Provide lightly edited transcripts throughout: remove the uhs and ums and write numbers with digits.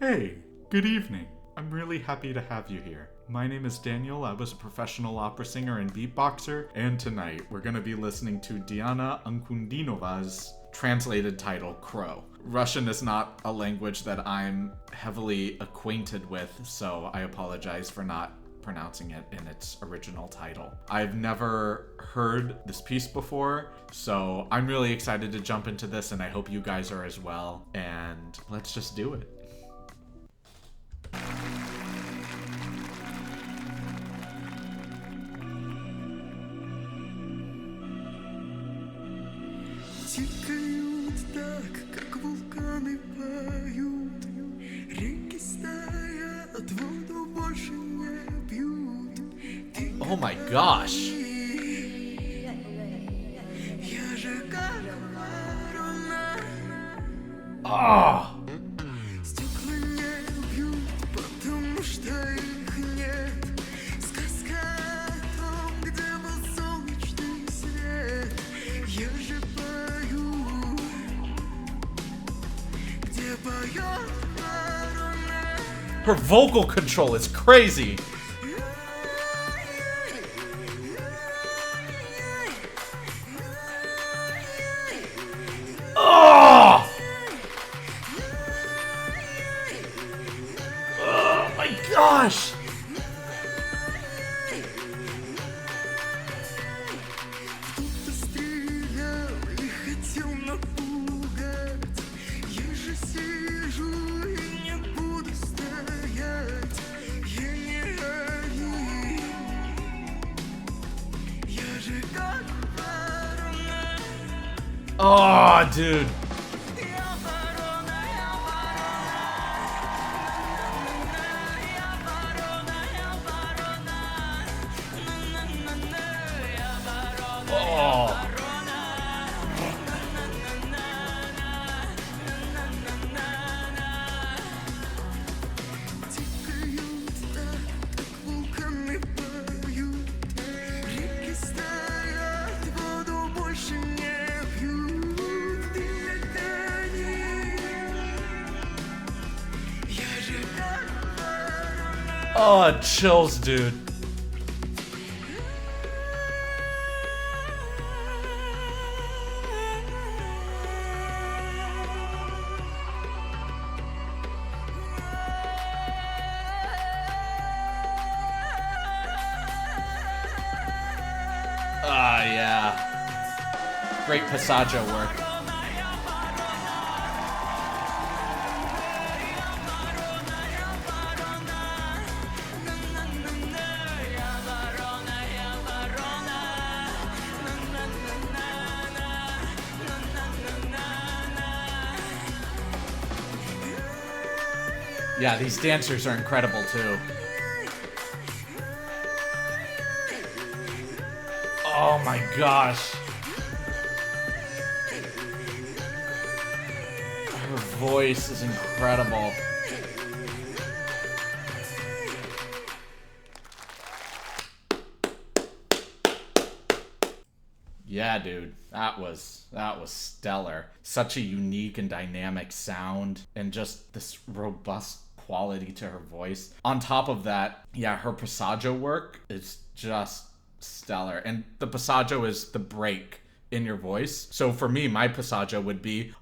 Hey, good evening. I'm really happy to have you here. My name is Daniel. I was a professional opera singer and beatboxer, and tonight we're going to be listening to Diana Ankudinova's translated title, Crow. Russian is not a language that I'm heavily acquainted with, so I apologize for not pronouncing it in its original title. I've never heard this piece before, so I'm really excited to jump into this, and I hope you guys are as well, and let's just do it. Тикают так, как вулканы поют. Реки стоят, воду больше не пьют. Oh my gosh! Я же как ворона. Ah! Стекла не бьют, потому что их нет. Сказка о том, где был солнечный свет. Я же пою, где поет ворона. Her vocal control is crazy! Oh! Oh my gosh! Кто-то стрелял и хотел напугать. Я же сижу и не буду стоять. Я не один. Я же как ворона. Oh, dude. Я ворона, я ворона, я ворона, на-на-на-на, я ворона, Oh. Тикают так, как вулканы поют. Реки стоят, воду больше не пьют. Ты гони. Я же как ворона. Oh, chills, dude. Ah, yeah. Great passaggio work. Yeah, these dancers are incredible too. Oh my gosh. Her voice is incredible. Yeah, dude, that was stellar. Such a unique and dynamic sound, and just this robust quality to her voice. On top of that, yeah, her passaggio work is just stellar. And the passaggio is the break in your voice. So for me, my passaggio would be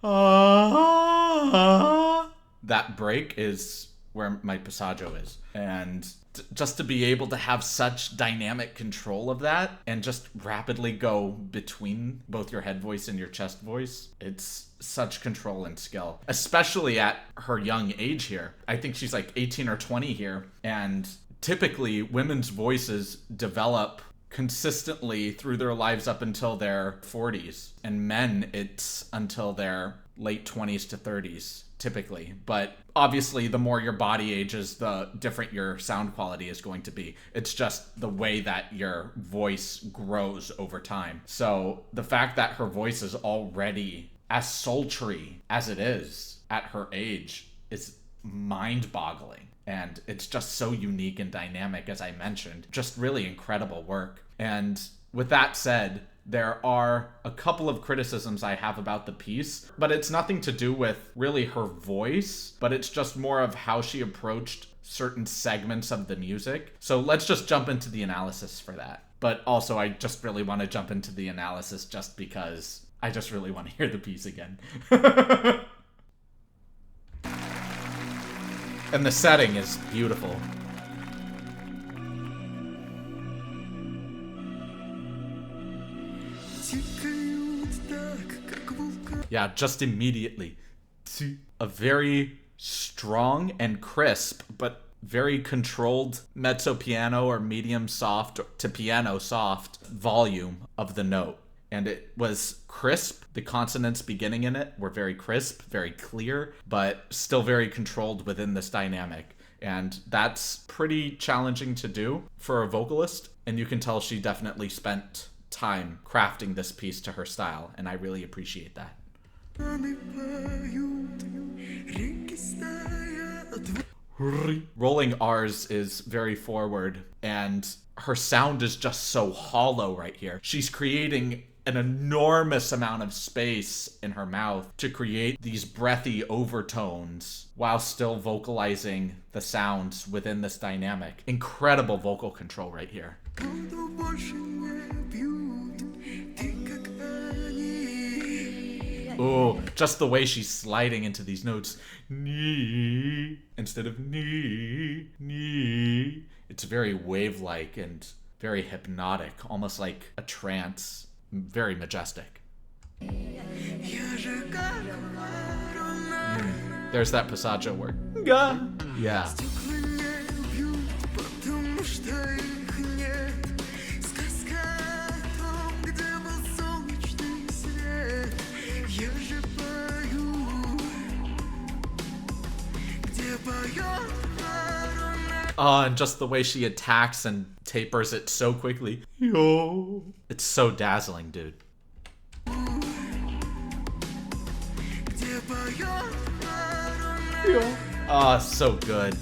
that break is where my passaggio is. And just to be able to have such dynamic control of that and just rapidly go between both your head voice and your chest voice, it's such control and skill, especially at her young age here. I think she's like 18 or 20 here, and typically women's voices develop consistently through their lives up until their 40s, and men it's until their late 20s to 30s typically. But obviously the more your body ages, the different your sound quality is going to be. It's just the way that your voice grows over time. So the fact that her voice is already as sultry as it is at her age is mind-boggling. And it's just so unique and dynamic, as I mentioned. Just really incredible work. And with that said, there are a couple of criticisms I have about the piece, but it's nothing to do with really her voice, but it's just more of how she approached certain segments of the music. So let's just jump into the analysis for that. But also, I just really want to jump into the analysis just because I just really want to hear the piece again. And the setting is beautiful. Yeah, just immediately. A very strong and crisp, but very controlled mezzo piano or medium soft to piano soft volume of the note. And it was crisp. The consonants beginning in it were very crisp, very clear, but still very controlled within this dynamic. And that's pretty challenging to do for a vocalist. And you can tell she definitely spent time crafting this piece to her style. And I really appreciate that. Rolling R's is very forward, and her sound is just so hollow right here. She's creating an enormous amount of space in her mouth to create these breathy overtones while still vocalizing the sounds within this dynamic. Incredible vocal control right here. Oh, just the way she's sliding into these notes. Ni instead of ni, ni. It's very wave-like and very hypnotic, almost like a trance. Very majestic. There's that passaggio word. Yeah. Oh, and just the way she attacks and tapers it so quickly. Yo. It's so dazzling, dude. Oh, so good.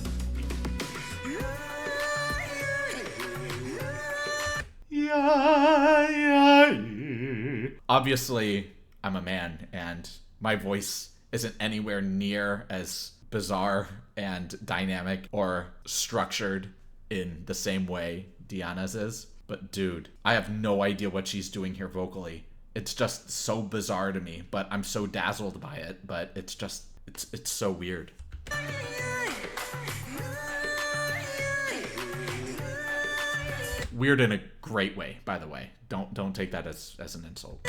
Obviously, I'm a man, and my voice isn't anywhere near as bizarre and dynamic or structured in the same way Diana's is. But dude, I have no idea what she's doing here vocally. It's just so bizarre to me, but I'm so dazzled by it. But it's just, it's so weird. Weird in a great way, by the way. Don't take that as an insult.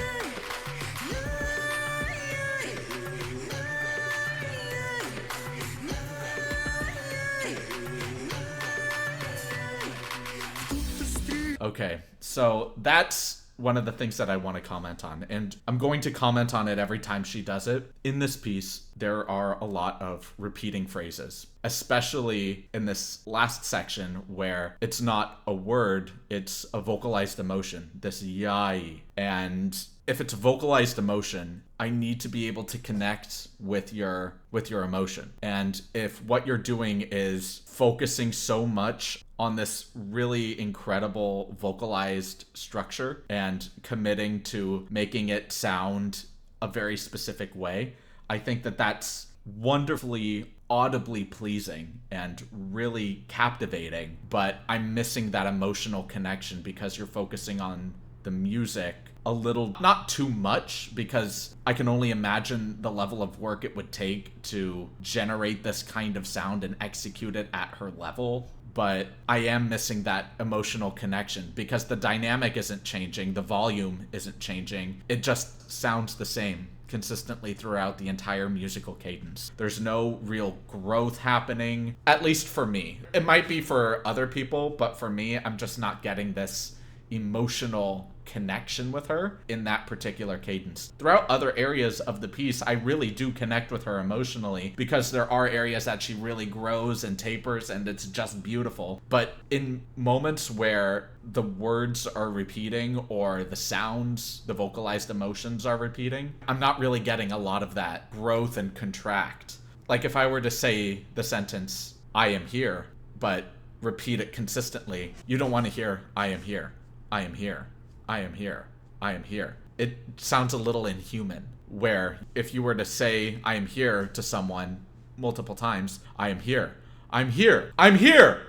Okay, so that's one of the things that I want to comment on, and I'm going to comment on it every time she does it. In this piece, there are a lot of repeating phrases, especially in this last section where it's not a word, it's a vocalized emotion, this yai. And if it's vocalized emotion, I need to be able to connect with your emotion. And if what you're doing is focusing so much on this really incredible vocalized structure and committing to making it sound a very specific way, I think that that's wonderfully audibly pleasing and really captivating, but I'm missing that emotional connection because you're focusing on the music a little, not too much, because I can only imagine the level of work it would take to generate this kind of sound and execute it at her level. But I am missing that emotional connection because the dynamic isn't changing, the volume isn't changing. It just sounds the same consistently throughout the entire musical cadence. There's no real growth happening, at least for me. It might be for other people, but for me, I'm just not getting this emotional connection with her in that particular cadence. Throughout other areas of the piece, I really do connect with her emotionally because there are areas that she really grows and tapers and it's just beautiful. But in moments where the words are repeating or the sounds, the vocalized emotions are repeating, I'm not really getting a lot of that growth and contract. Like if I were to say the sentence, I am here, but repeat it consistently, you don't want to hear, I am here, I am here, I am here, I am here. It sounds a little inhuman, where if you were to say I am here to someone multiple times, I am here. I'm here. I'm here.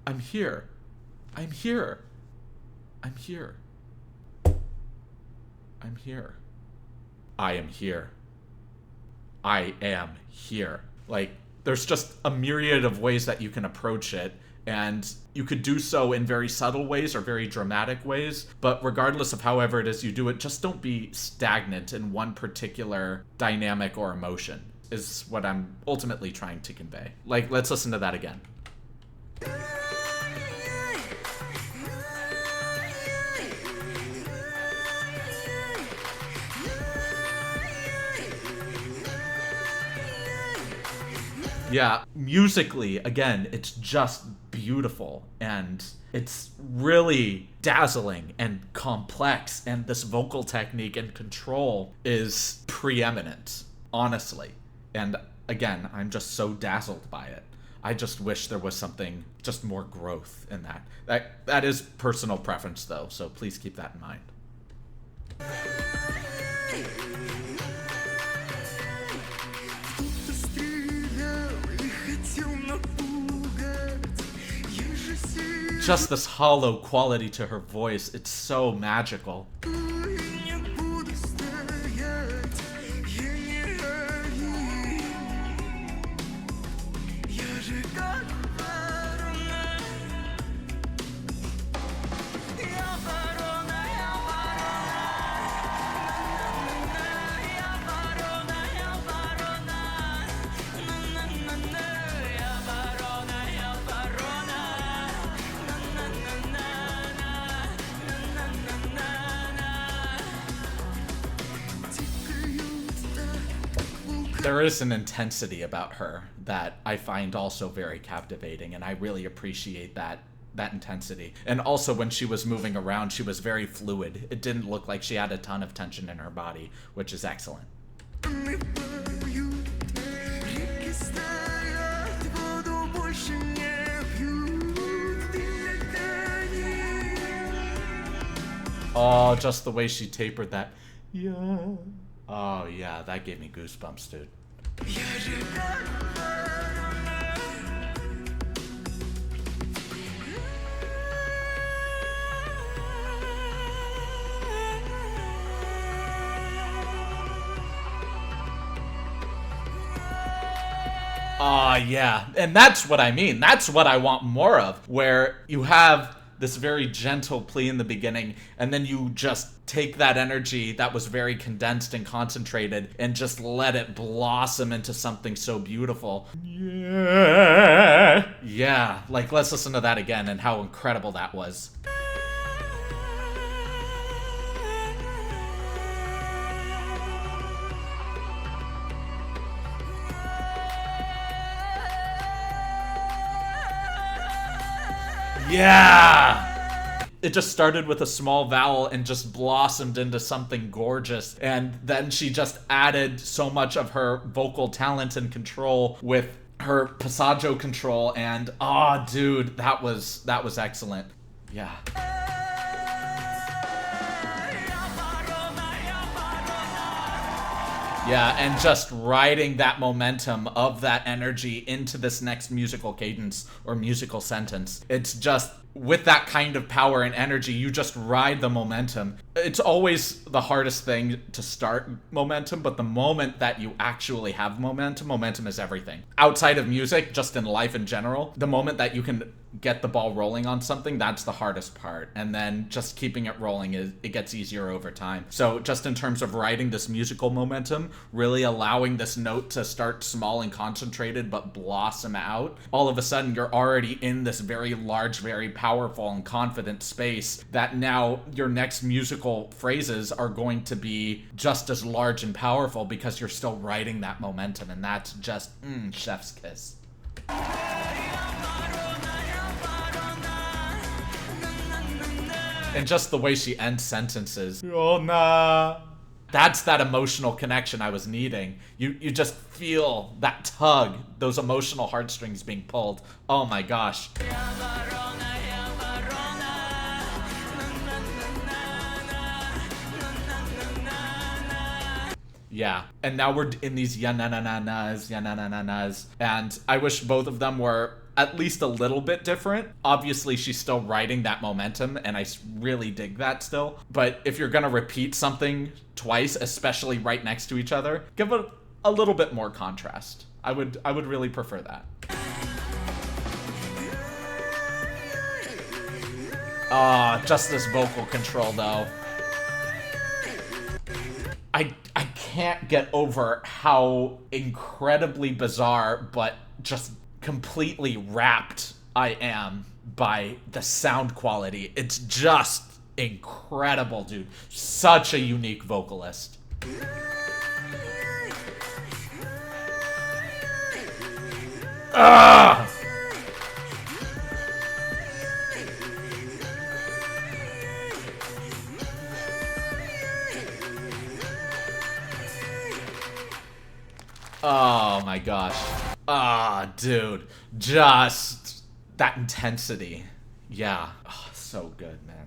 I'm here. I'm here. I'm here. I'm here. I am here. I am here. Like, there's just a myriad of ways that you can approach it, and you could do so in very subtle ways or very dramatic ways, but regardless of however it is you do it, just don't be stagnant in one particular dynamic or emotion, is what I'm ultimately trying to convey. Like, let's listen to that again. Yeah, musically, again, it's just beautiful, and it's really dazzling and complex, and this vocal technique and control is preeminent, honestly. And again, I'm just so dazzled by it. I just wish there was something, just more growth in that. That is personal preference, though, so please keep that in mind. Just this hollow quality to her voice, it's so magical. There is an intensity about her that I find also very captivating, and I really appreciate that intensity. And also, when she was moving around, she was very fluid. It didn't look like she had a ton of tension in her body, which is excellent. Oh, just the way she tapered that. Yeah. Oh, yeah, that gave me goosebumps, dude. Oh, yeah. And that's what I mean. That's what I want more of, where you have this very gentle plea in the beginning, and then you just take that energy that was very condensed and concentrated and just let it blossom into something so beautiful. Yeah. Yeah, like, let's listen to that again and how incredible that was. Yeah! It just started with a small vowel and just blossomed into something gorgeous. And then she just added so much of her vocal talent and control with her passaggio control. And, oh, dude, that was excellent. Yeah. Yeah, and just riding that momentum of that energy into this next musical cadence or musical sentence. It's just, with that kind of power and energy, you just ride the momentum. It's always the hardest thing to start momentum, but the moment that you actually have momentum is everything. Outside of music, just in life in general, the moment that you can get the ball rolling on something, that's the hardest part. And then just keeping it rolling, it gets easier over time. So just in terms of riding this musical momentum, really allowing this note to start small and concentrated but blossom out, all of a sudden you're already in this very large, very powerful and confident space that now your next musical phrases are going to be just as large and powerful because you're still riding that momentum. And that's just chef's kiss. And just the way she ends sentences. Oh, nah. That's that emotional connection I was needing. You just feel that tug, those emotional heartstrings being pulled. Oh my gosh. Yeah. And now we're in these ya-na-na-na-nas, ya-na-na-na-nas. And I wish both of them were at least a little bit different. Obviously, she's still riding that momentum, and I really dig that still. But if you're going to repeat something twice, especially right next to each other, give it a little bit more contrast. I would really prefer that. Just this vocal control, though. I can't get over how incredibly bizarre, but just completely wrapped I am by the sound quality. It's just incredible, dude. Such a unique vocalist. Ugh! Oh my gosh. Dude. Just that intensity. Yeah. Oh, so good, man.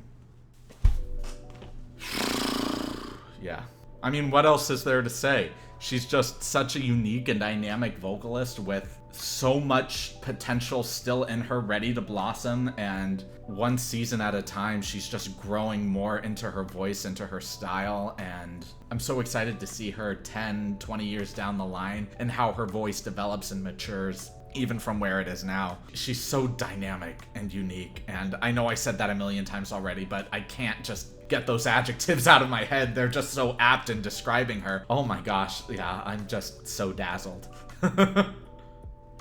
Yeah. I mean, what else is there to say? She's just such a unique and dynamic vocalist with so much potential still in her, ready to blossom, and one season at a time, she's just growing more into her voice, into her style, and I'm so excited to see her 10, 20 years down the line and how her voice develops and matures, even from where it is now. She's so dynamic and unique, and I know I said that a million times already, but I can't just get those adjectives out of my head. They're just so apt in describing her. Oh my gosh, yeah, I'm just so dazzled.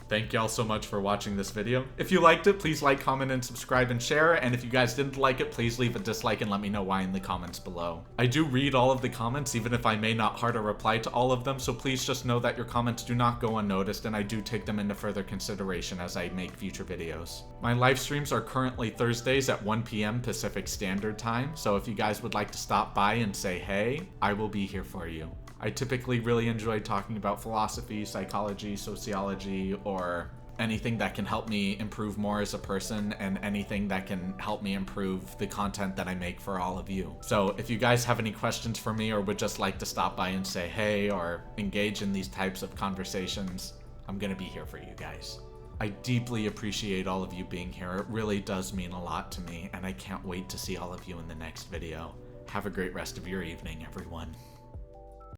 Thank y'all so much for watching this video. If you liked it, please like, comment, and subscribe and share. And if you guys didn't like it, please leave a dislike and let me know why in the comments below. I do read all of the comments, even if I may not heart or reply to all of them, so please just know that your comments do not go unnoticed, and I do take them into further consideration as I make future videos. My live streams are currently Thursdays at 1 p.m. Pacific Standard Time, so if you guys would like to stop by and say hey, I will be here for you. I typically really enjoy talking about philosophy, psychology, sociology, or anything that can help me improve more as a person and anything that can help me improve the content that I make for all of you. So if you guys have any questions for me or would just like to stop by and say hey or engage in these types of conversations, I'm gonna be here for you guys. I deeply appreciate all of you being here. It really does mean a lot to me, and I can't wait to see all of you in the next video. Have a great rest of your evening, everyone.